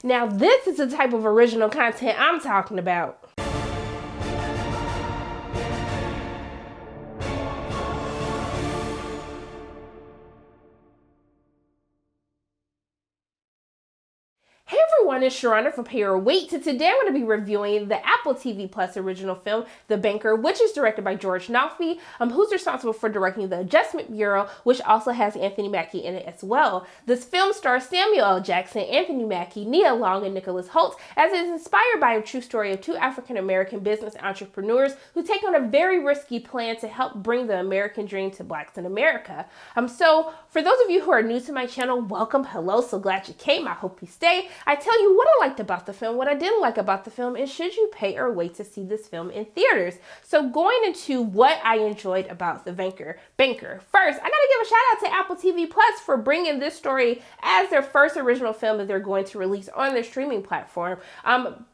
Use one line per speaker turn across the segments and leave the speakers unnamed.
Now, this is the type of original content I'm talking about. Hey everyone, it's Sharona from Pay Your Weight. Today I'm going to be reviewing the Apple TV Plus original film, The Banker, which is directed by George Nalfi, who's responsible for directing The Adjustment Bureau, which also has Anthony Mackie in it as well. This film stars Samuel L. Jackson, Anthony Mackie, Nia Long, and Nicholas Hoult, as it is inspired by a true story of two African-American business entrepreneurs who take on a very risky plan to help bring the American dream to Blacks in America. So for those of you who are new to my channel, welcome, hello, so glad you came. I hope you stay. I tell you what I liked about the film, what I didn't like about the film, and should you pay or wait to see this film in theaters. So going into what I enjoyed about The Banker. First, I gotta give a shout out to Apple TV Plus for bringing this story as their first original film that they're going to release on their streaming platform.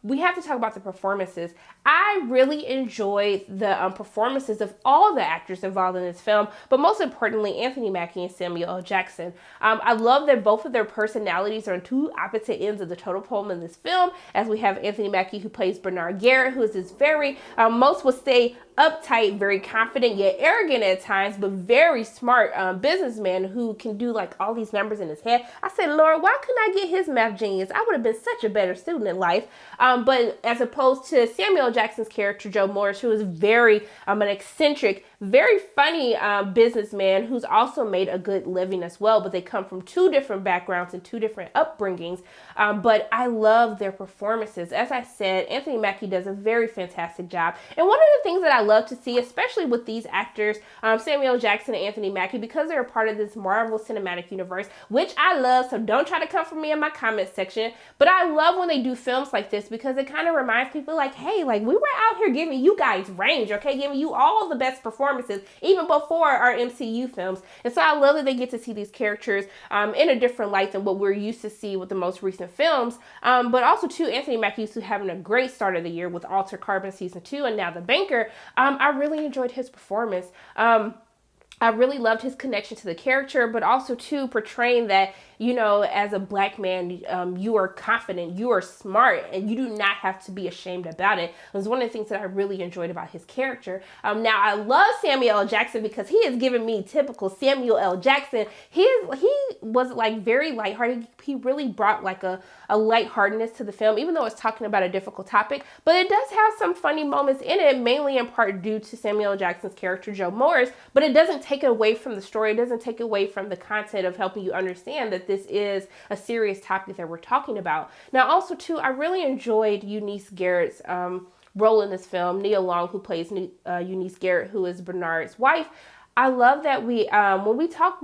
We have to talk about the performances. I really enjoyed the performances of all the actors involved in this film, but most importantly, Anthony Mackie and Samuel L. Jackson. I love that both of their personalities are on two opposite ends of the totem pole in this film, as we have Anthony Mackie, who plays Bernard Garrett, who is this very, most would say, uptight, very confident, yet arrogant at times, but very smart businessman who can do like all these numbers in his head. I said, Lord, why couldn't I get his math genius? I would have been such a better student in life. But as opposed to Samuel Jackson's character, Joe Morris, who is very an eccentric, very funny businessman who's also made a good living as well, but they come from two different backgrounds and two different upbringings. But I love their performances. As I said, Anthony Mackie does a very fantastic job. And one of the things that I love to see, especially with these actors, Samuel Jackson and Anthony Mackie, because they're a part of this Marvel Cinematic Universe, which I love, so don't try to come for me in my comment section, but I love when they do films like this because it kind of reminds people like, hey, like we were out here giving you guys range, okay, giving you all the best performances, even before our MCU films. And so I love that they get to see these characters in a different light than what we're used to see with the most recent films. But also too, Anthony Mackie used to having a great start of the year with Altered Carbon Season 2 and now The Banker. I really enjoyed his performance. I really loved his connection to the character, but also too portraying that, you know, as a Black man, you are confident, you are smart, and you do not have to be ashamed about it. It was one of the things that I really enjoyed about his character. Now, I love Samuel L. Jackson because he has given me typical Samuel L. Jackson. He was like very lighthearted. He really brought like a lightheartedness to the film, even though it's talking about a difficult topic. But it does have some funny moments in it, mainly in part due to Samuel L. Jackson's character, Joe Morris. But it doesn't take away from the story. It doesn't take away from the content of helping you understand that this is a serious topic that we're talking about. Now, also too, I really enjoyed Eunice Garrett's role in this film. Nia Long, who plays Eunice Garrett, who is Bernard's wife. I love that we when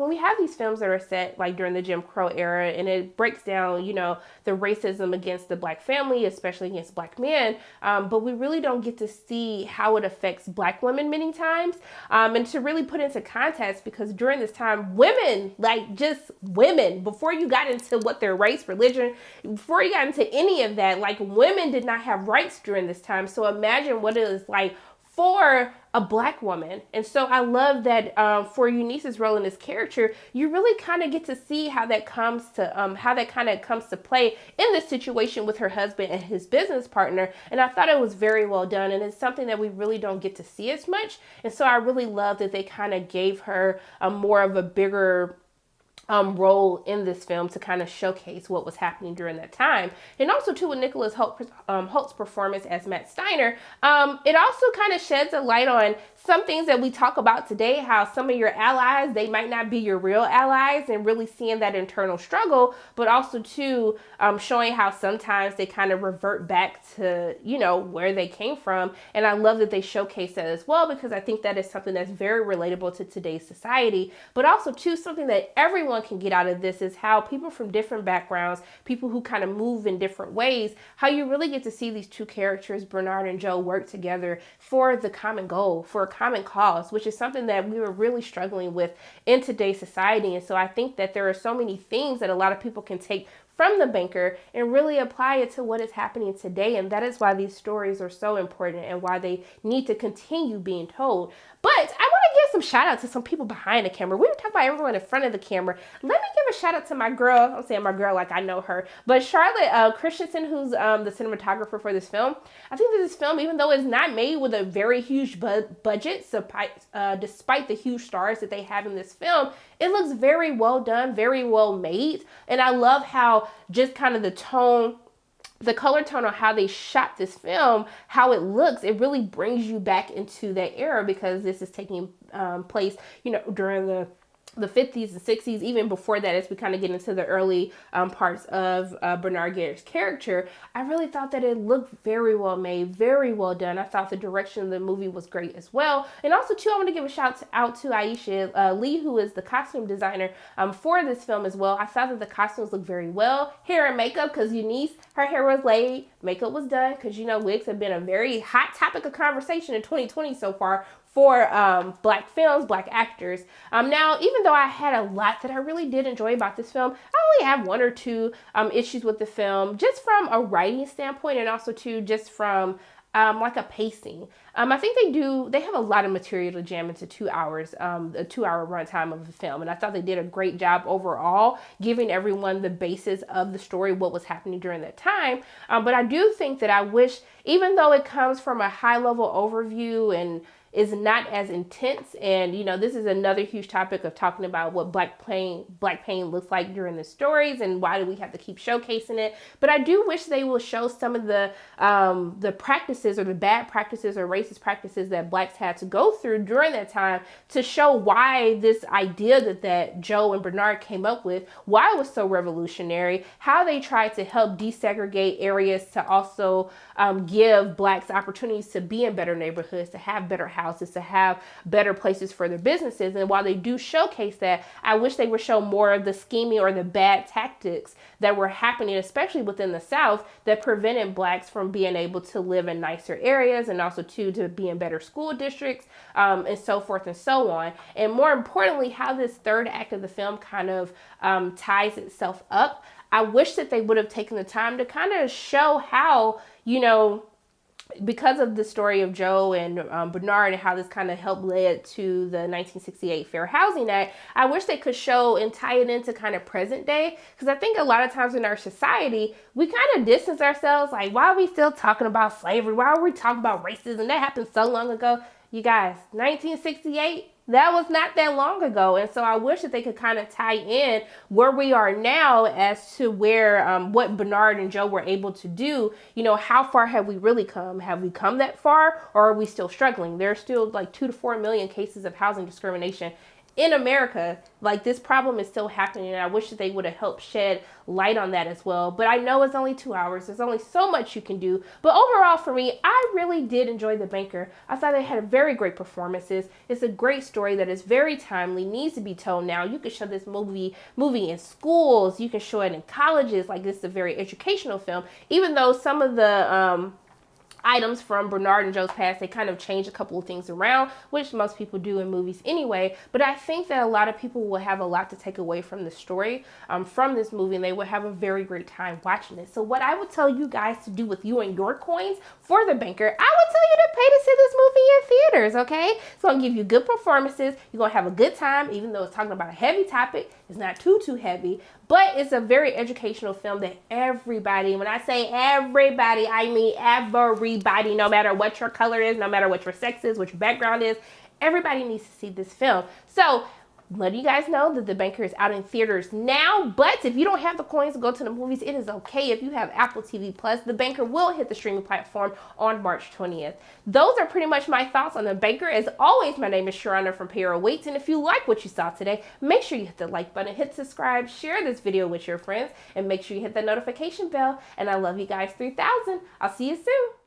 we have these films that are set like during the Jim Crow era, and it breaks down, you know, the racism against the Black family, especially against Black men, but we really don't get to see how it affects Black women many times, and to really put into context, because during this time, women, like just women, before you got into what their race, religion, before you got into any of that, like women did not have rights during this time. So imagine what it is like for a Black woman. And so I love that for Eunice's role in this character, you really kind of get to see how that comes to play in this situation with her husband and his business partner. And I thought it was very well done, and it's something that we really don't get to see as much. And so I really love that they kind of gave her more of a bigger role in this film to kind of showcase what was happening during that time. And also too, with Nicholas Hoult's performance as Matt Steiner, it also kind of sheds a light on some things that we talk about today, how some of your allies, they might not be your real allies, and really seeing that internal struggle, but also too, showing how sometimes they kind of revert back to, you know, where they came from. And I love that they showcase that as well, because I think that is something that's very relatable to today's society. But also too, something that everyone can get out of this is how people from different backgrounds, people who kind of move in different ways, how you really get to see these two characters, Bernard and Joe, work together for the common goal, for a common cause, which is something that we were really struggling with in today's society. And so I think that there are so many things that a lot of people can take from The Banker and really apply it to what is happening today. And that is why these stories are so important and why they need to continue being told. But I want to give some shout out to some people behind the camera. We were talking about everyone in front of the camera. Let me give a shout out to my girl. I'm saying my girl like I know her, but Charlotte Christensen, who's the cinematographer for this film. I think that this film, even though it's not made with a very huge budget, despite the huge stars that they have in this film, it looks very well done, very well made. And I love how just kind of the tone, the color tone on how they shot this film, how it looks, it really brings you back into that era, because this is taking place, you know, during the 50s and 60s, even before that, as we kind of get into the early parts of Bernard Guerre's character. I really thought that it looked very well made, very well done. I thought the direction of the movie was great as well. And also, too, I want to give a shout out to Aisha Lee, who is the costume designer for this film as well. I thought that the costumes looked very well. Hair and makeup, because Eunice, her hair was laid, makeup was done, because, you know, wigs have been a very hot topic of conversation in 2020 so far for Black films, Black actors. Now, even though I had a lot that I really did enjoy about this film, I only have one or two issues with the film, just from a writing standpoint, and also too just from like a pacing. I think they have a lot of material to jam into 2 hours, a 2 hour runtime of the film. And I thought they did a great job overall, giving everyone the basis of the story, what was happening during that time. But I do think that I wish, even though it comes from a high level overview and is not as intense, and you know, this is another huge topic of talking about what black pain looks like during the stories, and why do we have to keep showcasing it. But I do wish they will show some of the practices, or the bad practices or racist practices that Blacks had to go through during that time, to show why this idea that Joe and Bernard came up with, why it was so revolutionary, how they tried to help desegregate areas to also give Blacks opportunities to be in better neighborhoods, to have better houses, to have better places for their businesses. And while they do showcase that, I wish they would show more of the scheming or the bad tactics that were happening, especially within the South, that prevented Blacks from being able to live in nicer areas, and also to be in better school districts, and so forth and so on. And more importantly, how this third act of the film kind of ties itself up. I wish that they would have taken the time to kind of show how, you know, because of the story of Joe and Bernard, and how this kind of helped lead to the 1968 Fair Housing Act, I wish they could show and tie it into kind of present day. Because I think a lot of times in our society, we kind of distance ourselves. Like, why are we still talking about slavery? Why are we talking about racism? That happened so long ago. You guys, 1968, that was not that long ago. And so I wish that they could kind of tie in where we are now as to where what Bernard and Joe were able to do. You know, how far have we really come? Have we come that far, or are we still struggling? There are still like 2 to 4 million cases of housing discrimination in America. Like, this problem is still happening, and I wish that they would have helped shed light on that as well. But I know it's only 2 hours. There's only so much you can do. But overall, for me, I really did enjoy The Banker. I thought they had very great performances. It's a great story that is very timely, needs to be told now. You can show this movie in schools. You can show it in colleges. Like, this is a very educational film. Even though some of the items from Bernard and Joe's past, they kind of change a couple of things around, which most people do in movies anyway. But I think that a lot of people will have a lot to take away from the story, from this movie, and they will have a very great time watching it. So what I would tell you guys to do with you and your coins for The Banker, I would tell you to pay to see this movie in theaters, okay? It's going to give you good performances. You're going to have a good time, even though it's talking about a heavy topic. It's not too heavy, but it's a very educational film that everybody, when I say everybody, I mean everybody, no matter what your color is, no matter what your sex is, what your background is, everybody needs to see this film. So, letting you guys know that The Banker is out in theaters now, but if you don't have the coins to go to the movies, it is okay. If you have Apple TV Plus, The Banker will hit the streaming platform on March 20th. Those are pretty much my thoughts on The Banker. As always, my name is Sharona from Para Waits, and if you like what you saw today, make sure you hit the like button, hit subscribe, share this video with your friends, and make sure you hit the notification bell. And I love you guys 3000. I'll see you soon.